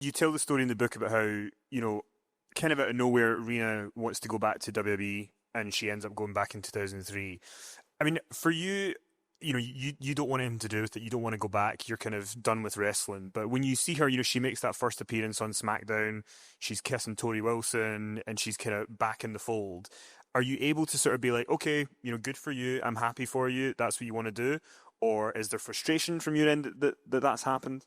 you tell the story in the book about how, kind of out of nowhere, Rena wants to go back to WWE and she ends up going back in 2003. I mean, for you, you don't want anything to do with it. You don't want to go back. You're kind of done with wrestling. But when you see her, she makes that first appearance on SmackDown. She's kissing Tori Wilson and she's kind of back in the fold. Are you able to sort of be like, okay, good for you. I'm happy for you. That's what you want to do? Or is there frustration from your end that's happened?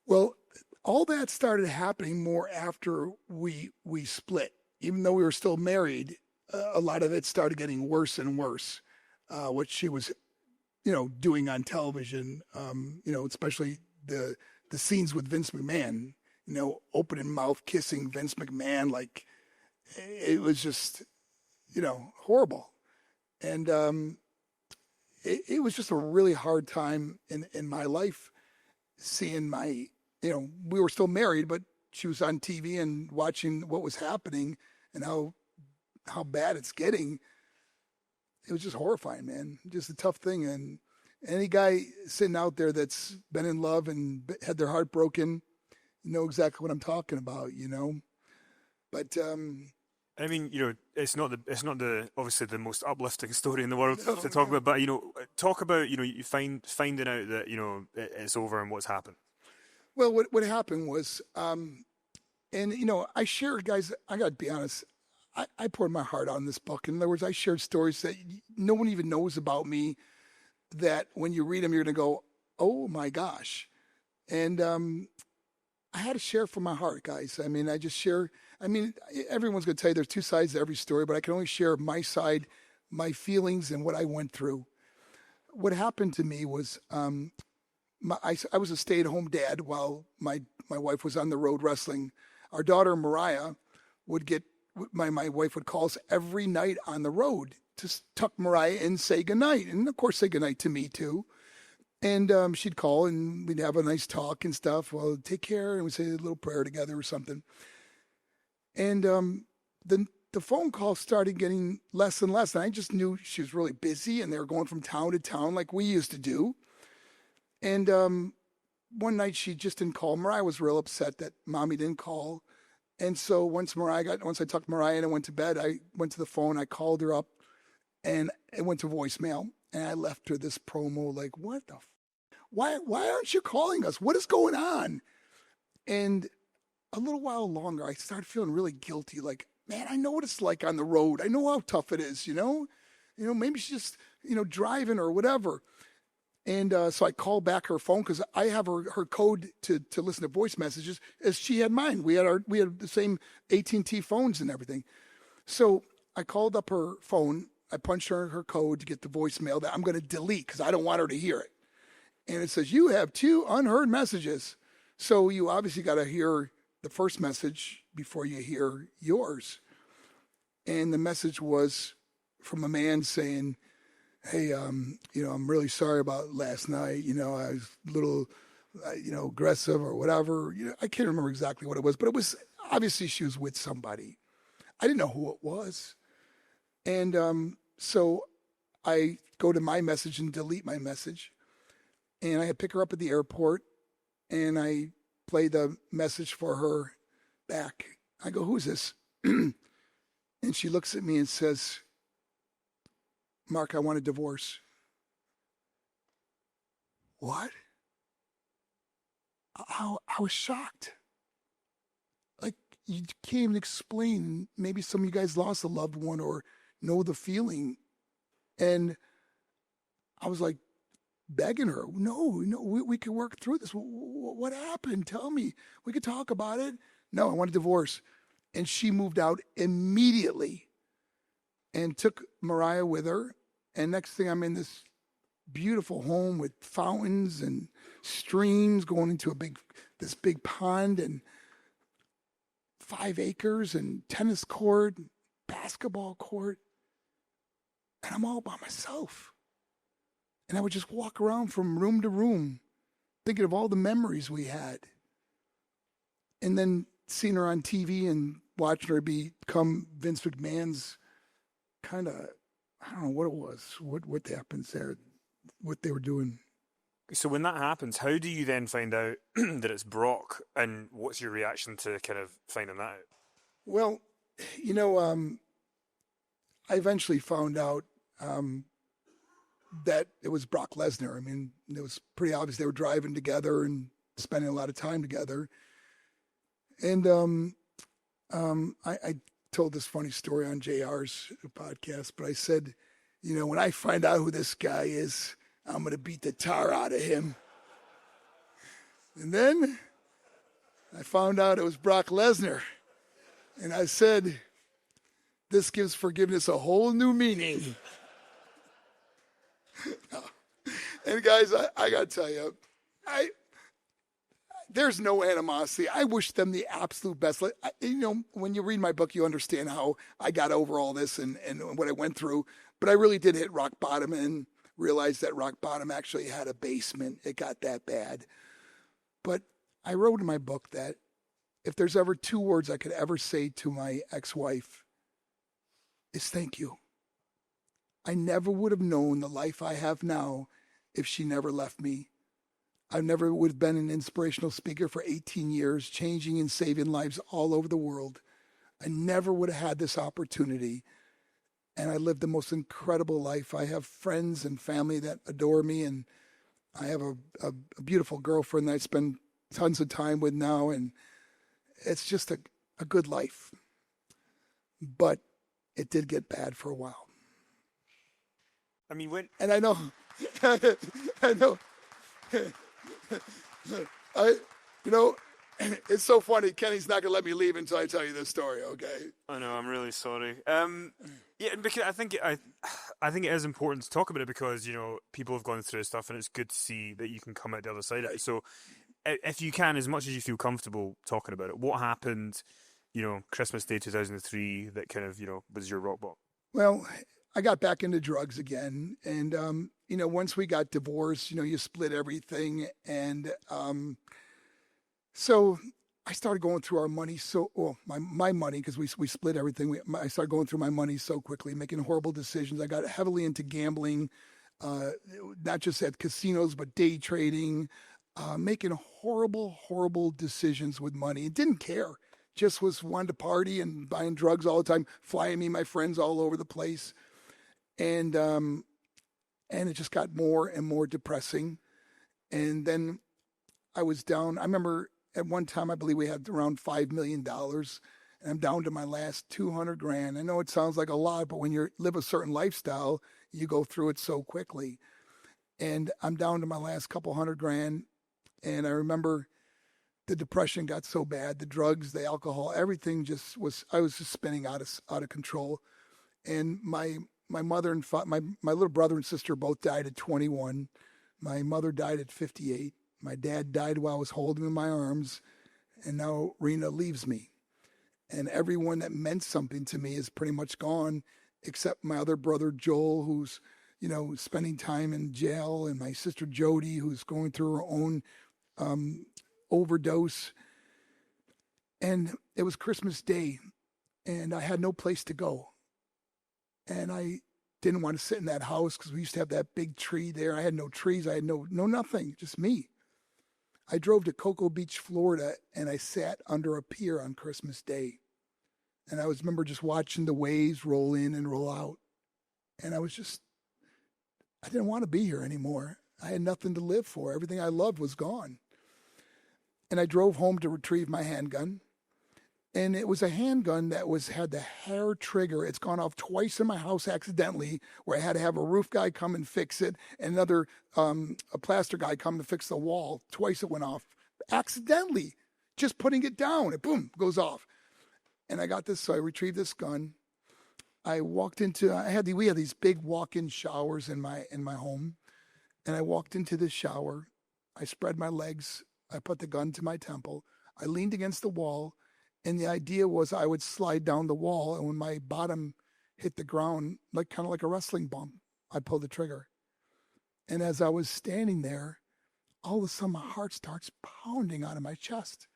Well, all that started happening more after we split. Even though we were still married, a lot of it started getting worse and worse. What she was, doing on television, especially the scenes with Vince McMahon, opening mouth kissing Vince McMahon, like it was just, horrible. And it was just a really hard time in my life seeing we were still married, but she was on TV and watching what was happening and how bad it's getting. It was just horrifying, man. Just a tough thing. And any guy sitting out there that's been in love and had their heart broken, know exactly what I'm talking about. But I mean, it's not the obviously the most uplifting story in the world to talk about, but talk about you finding out that it's over and what's happened. Well, what happened was, I shared, guys. I got to be honest. I poured my heart on this book. In other words, I shared stories that no one even knows about me. That when you read them, you're going to go, "Oh my gosh!" And I had to share from my heart, guys. I mean, I just share. I mean, everyone's going to tell you there's two sides to every story, but I can only share my side, my feelings, and what I went through. What happened to me was I was a stay-at-home dad while my wife was on the road wrestling. Our daughter Mariah would get my wife would call us every night on the road to tuck Mariah in, say goodnight, and of course say goodnight to me too. And she'd call and we'd have a nice talk and stuff. Well, take care, and we'd say a little prayer together or something. And the phone calls started getting less and less, and I just knew she was really busy, and they were going from town to town like we used to do. And one night she just didn't call. Mariah was real upset that mommy didn't call. And so once I tucked Mariah in and went to bed, I went to the phone, I called her up, and it went to voicemail. And I left her this promo like, what the, why aren't you calling us? What is going on? And a little while longer, I started feeling really guilty. Like, man, I know what it's like on the road. I know how tough it is, maybe she's just, driving or whatever. And so I called back her phone because I have her code to listen to voice messages as she had mine. We had the same AT&T phones and everything. So I called up her phone. I punched her code to get the voicemail that I'm going to delete because I don't want her to hear it. And it says, you have 2 unheard messages. So you obviously got to hear the first message before you hear yours. And the message was from a man saying, hey, I'm really sorry about last night. I was a little, aggressive or whatever. I can't remember exactly what it was, but it was obviously she was with somebody. I didn't know who it was. And so I go to my message and delete my message. And I pick her up at the airport and I play the message for her back. I go, who's this? And she looks at me and says, Mark, I want a divorce. What? I was shocked. Like, you can't even explain. Maybe some of you guys lost a loved one or know the feeling. And I was like begging her, no, we could work through this. What happened? Tell me. We could talk about it. No, I want a divorce. And she moved out immediately and took Mariah with her. And next thing, I'm in this beautiful home with fountains and streams going into this big pond and 5 acres and tennis court, basketball court. And I'm all by myself. And I would just walk around from room to room, thinking of all the memories we had. And then seeing her on TV and watching her become Vince McMahon's kind of, I don't know what it was, what happens there, what they were doing. So when that happens, how do you then find out that it's Brock, and what's your reaction to kind of finding that out? Well, you know, I eventually found out that it was Brock Lesnar. I mean, it was pretty obvious they were driving together and spending a lot of time together. And I told this funny story on JR's podcast, but I said, you know, when I find out who this guy is, I'm going to beat the tar out of him. And then I found out it was Brock Lesnar. And I said, this gives forgiveness a whole new meaning. And guys, I got to tell you, there's no animosity. I wish them the absolute best. You know, when you read my book, you understand how I got over all this and what I went through. But I really did hit rock bottom and realized that rock bottom actually had a basement. It got that bad. But I wrote in my book that if there's ever two words I could ever say to my ex-wife, is thank you. I never would have known the life I have now if she never left me. I never would have been an inspirational speaker for 18 years, changing and saving lives all over the world. I never would have had this opportunity. And I lived the most incredible life. I have friends and family that adore me, and I have a beautiful girlfriend that I spend tons of time with now, and it's just a good life. But it did get bad for a while. I mean, when And I know, I know, you know, it's so funny. Kenny's not going to let me leave until I tell you this story, okay? I know, I'm really sorry. Yeah, because I think it is important to talk about it because, you know, people have gone through stuff and it's good to see that you can come out the other side of it. So if you can, as much as you feel comfortable talking about it, what happened, you know, Christmas Day 2003 that kind of, you know, was your rock bottom? Well, I got back into drugs again. And, you know, once we got divorced, you know, you split everything. And so I started going through our money. My money, because we split everything. I started going through my money so quickly, making horrible decisions. I got heavily into gambling, not just at casinos, but day trading, making horrible decisions with money and didn't care. Just wanted to party and buying drugs all the time, flying me and my friends all over the place. And it just got more and more depressing. And then I was down. I remember at one time, I believe we had around $5 million, and I'm down to my last 200 grand. I know it sounds like a lot, but when you live a certain lifestyle, you go through it so quickly. And I'm down to my last couple hundred grand. And I remember the depression got so bad, the drugs, the alcohol, everything I was just spinning out of control. And my mother and my little brother and sister both died at 21. My mother died at 58. My dad died while I was holding him in my arms. And now Rena leaves me. And everyone that meant something to me is pretty much gone, except my other brother, Joel, who's, you know, spending time in jail, and my sister Jody, who's going through her own overdose. And it was Christmas Day, and I had no place to go. And I didn't want to sit in that house because we used to have that big tree there. I had no trees. I had no nothing, just me. I drove to Cocoa Beach, Florida, and I sat under a pier on Christmas Day. And I remember just watching the waves roll in and roll out. And I didn't want to be here anymore. I had nothing to live for. Everything I loved was gone. And I drove home to retrieve my handgun. And it was a handgun that had the hair trigger. It's gone off twice in my house accidentally, where I had to have a roof guy come and fix it, and another a plaster guy come to fix the wall. Twice it went off accidentally, just putting it down. It boom goes off. And I got this, so I retrieved this gun. I walked into. We had these big walk-in showers in my home, and I walked into this shower. I spread my legs. I put the gun to my temple. I leaned against the wall. And the idea was I would slide down the wall, and when my bottom hit the ground, kind of like a wrestling bump, I'd pull the trigger. And as I was standing there, all of a sudden my heart starts pounding out of my chest.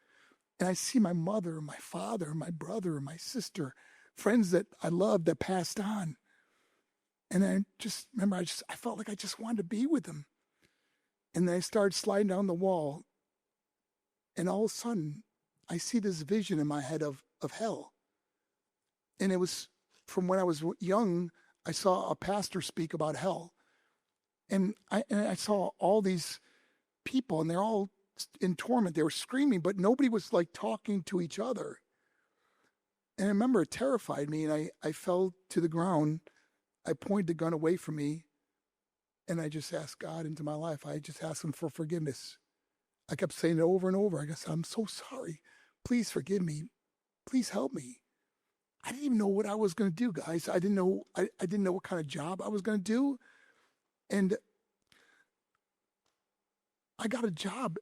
And I see my mother, my father, my brother, my sister, friends that I loved that passed on. And I just remember I felt like I just wanted to be with them. And then I started sliding down the wall, and all of a sudden, I see this vision in my head of hell. And it was from when I was young, I saw a pastor speak about hell. And I saw all these people, and they're all in torment. They were screaming, but nobody was like talking to each other. And I remember it terrified me, and I fell to the ground. I pointed the gun away from me, and I just asked God into my life. I just asked him for forgiveness. I kept saying it over and over. I guess, I'm so sorry. Please forgive me. Please help me. I didn't even know what I was going to do, guys. I didn't know what kind of job I was going to do. And I got a job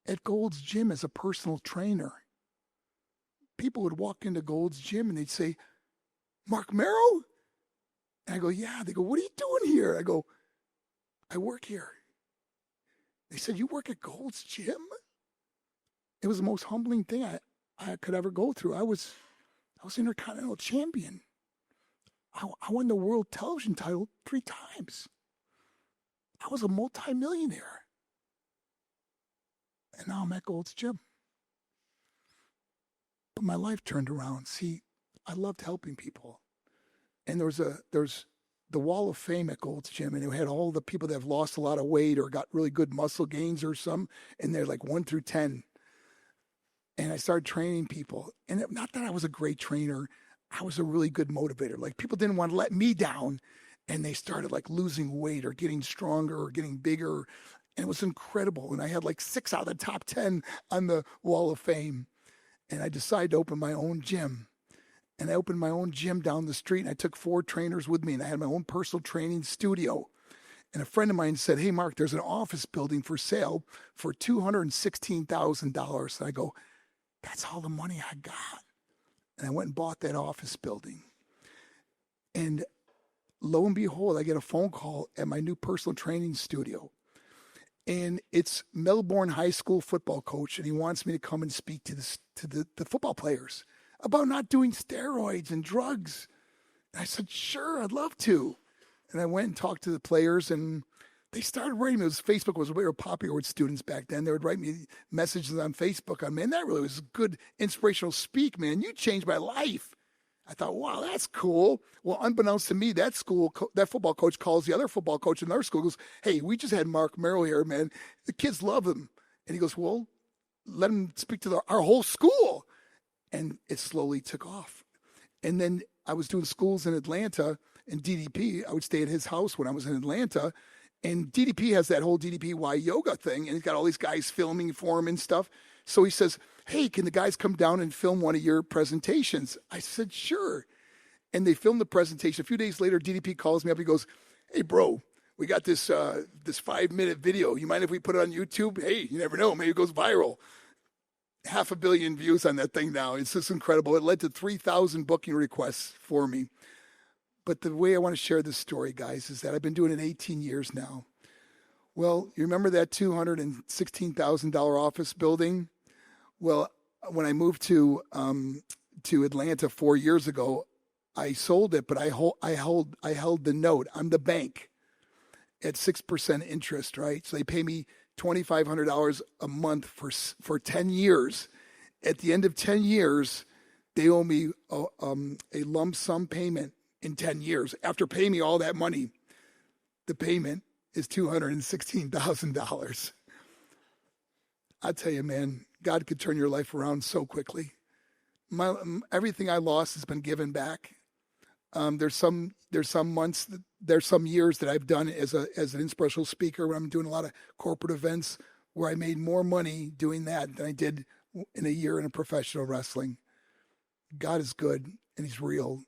at Gold's Gym as a personal trainer. People would walk into Gold's Gym and they'd say, Marc Mero? And I go, yeah. They go, what are you doing here? I go, I work here. They said, you work at Gold's Gym? It was the most humbling thing I could ever go through. I was Intercontinental Champion. I won the world television title 3 times. I was a multimillionaire. And now I'm at Gold's Gym. But my life turned around. See, I loved helping people. And there's the Wall of Fame at Gold's Gym, and it had all the people that have lost a lot of weight or got really good muscle gains or some, and they're like 1 through 10. And I started training people. And not that I was a great trainer, I was a really good motivator. Like, people didn't want to let me down, and they started like losing weight or getting stronger or getting bigger. And it was incredible. And I had like 6 out of the top 10 on the Wall of Fame. And I decided to open my own gym. And I opened my own gym down the street, and I took 4 trainers with me, and I had my own personal training studio. And a friend of mine said, hey, Mark, there's an office building for sale for $216,000. And I go, that's all the money I got. And I went and bought that office building. And lo and behold, I get a phone call at my new personal training studio. And it's Melbourne High School football coach, and he wants me to come and speak to the football players about not doing steroids and drugs. And I said, sure, I'd love to. And I went and talked to the players, and they started writing me. Facebook was very popular with students back then. They would write me messages on Facebook on, man, that really was a good inspirational speak, man. You changed my life. I thought, wow, that's cool. Well, unbeknownst to me, that football coach calls the other football coach in their school, goes, hey, we just had Marc Mero here, man. The kids love him. And he goes, well, let him speak to our whole school. And it slowly took off. And then I was doing schools in Atlanta, and DDP, I would stay at his house when I was in Atlanta. And DDP has that whole DDPY yoga thing, and he's got all these guys filming for him and stuff. So he says, hey, can the guys come down and film one of your presentations? I said, sure. And they filmed the presentation. A few days later, DDP calls me up. He goes, hey, bro, we got this 5-minute video. You mind if we put it on YouTube? Hey, you never know. Maybe it goes viral. 500 million views on that thing now. It's just incredible. It led to 3,000 booking requests for me. But the way I want to share this story, guys, is that I've been doing it 18 years now. Well, you remember that $216,000 office building? Well, when I moved to Atlanta 4 years ago, I sold it, but I held the note. I'm the bank at 6% interest, right? So they pay me $2,500 a month for 10 years. At the end of 10 years, they owe me a lump sum payment in 10 years. After paying me all that money, the payment is $216,000. I tell you, man, God could turn your life around so quickly. Everything I lost has been given back. There's some months, there's some years that I've done as an inspirational speaker when I'm doing a lot of corporate events where I made more money doing that than I did in a year in a professional wrestling. God is good, and He's real,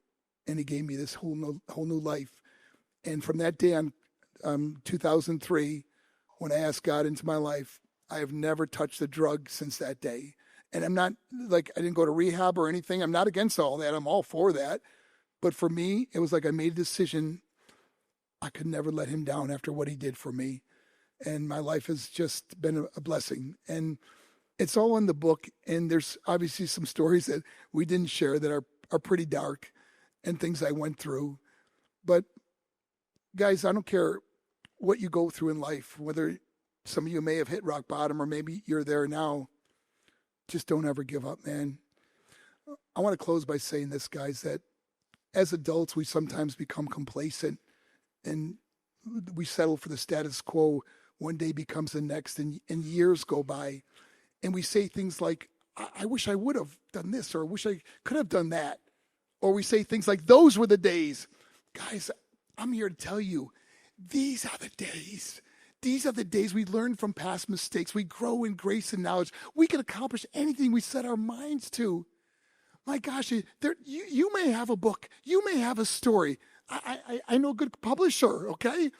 and He gave me this whole new life. And from that day on, 2003, when I asked God into my life, I have never touched a drug since that day. And I'm not like, I didn't go to rehab or anything. I'm not against all that. I'm all for that. But for me, it was like I made a decision. I could never let Him down after what He did for me. And my life has just been a blessing. And it's all in the book. And there's obviously some stories that we didn't share that are pretty dark and things I went through. But guys, I don't care what you go through in life, whether Some of you may have hit rock bottom, or maybe you're there now. Just don't ever give up, man. I want to close by saying this, guys, that as adults, we sometimes become complacent and we settle for the status quo. One day becomes the next, and years go by. And we say things like, I wish I would have done this, or I wish I could have done that. Or we say things like, those were the days. Guys, I'm here to tell you, these are the days. These are the days we learn from past mistakes. We grow in grace and knowledge. We can accomplish anything we set our minds to. My gosh, you may have a book. You may have a story. I know a good publisher, okay?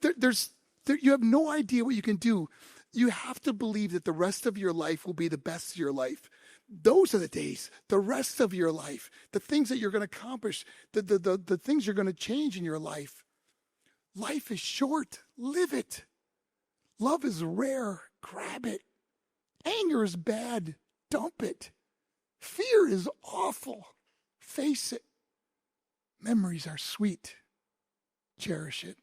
You have no idea what you can do. You have to believe that the rest of your life will be the best of your life. Those are the days, the rest of your life, the things that you're going to accomplish, the things you're going to change in your life. Life is short. Live it. Love is rare. Grab it. Anger is bad. Dump it. Fear is awful. Face it. Memories are sweet. Cherish it.